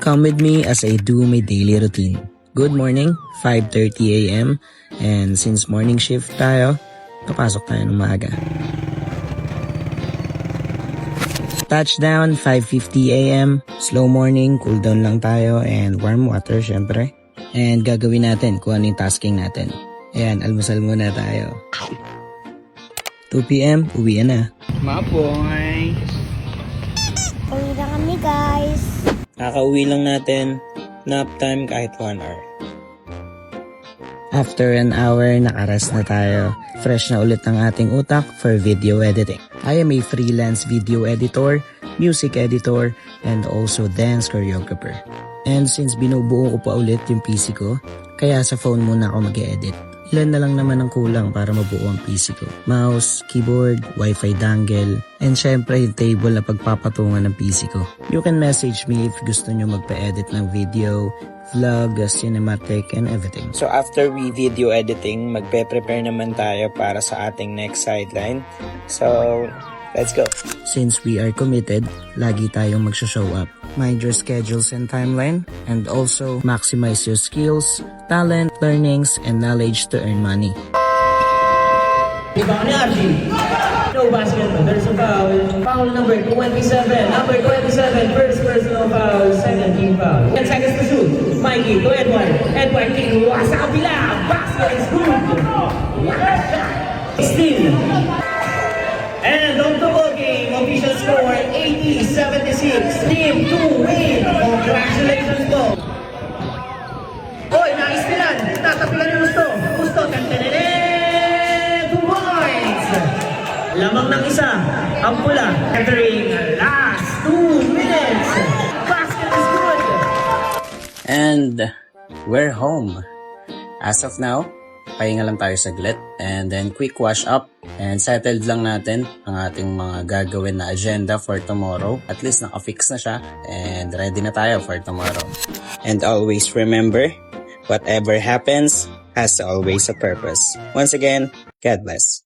Come with me as I do my daily routine. Good morning, 5:30 a.m. And since morning shift tayo, papasok tayo ng maaga. Touchdown, 5:50 a.m. Slow morning, cool down lang tayo and warm water syempre. And gagawin natin kung ano yung tasking natin. Ayan, almusal muna tayo. 2 p.m, uwi na. Mapoy! Uwi na kami guys. Kakauwi lang natin. Nap time kahit 1 hour. After an hour, nakaras na tayo. Fresh na ulit ang ating utak for video editing. I am a freelance video editor, music editor, and also dance choreographer. And since binubuo ko pa ulit yung PC ko, kaya sa phone muna ako mag-edit. Ilan na lang naman ang kulang para mabuo ang PC ko. Mouse, keyboard, wifi dongle, and syempre yung table na pagpapatungan ng PC ko. You can message me if gusto nyo magpa-edit ng video, vlog, cinematic, and everything. So after we video editing, magpe-prepare naman tayo para sa ating next sideline. So, let's go! Since we are committed, lagi tayong magsho-show up. Mind your schedules and timeline, and also maximize your skills, talent, learnings, and knowledge to earn money. Rebound ni Archie. No basket, there's a foul. Foul number 27. Number 27, first personal foul, second team foul. 10 seconds to shoot. Mikey to Edward. Edward king, sa kabila. Basket is good. Yes, shot. 16. And on the ball game, official score 80-76. Team 2 win. Congratulations po. Oy, nice nilan. Tatapilan ni Gusto. Gusto, 2 points. Lamang ng isa. Ang pula. Entering last 2 minutes. Basket is good. And we're home. As of now, pahinga lang tayo saglit and then quick wash up and settled lang natin ang ating mga gagawin na agenda for tomorrow. At least naka-fix na siya and ready na tayo for tomorrow. And always remember, whatever happens has always a purpose. Once again, God bless.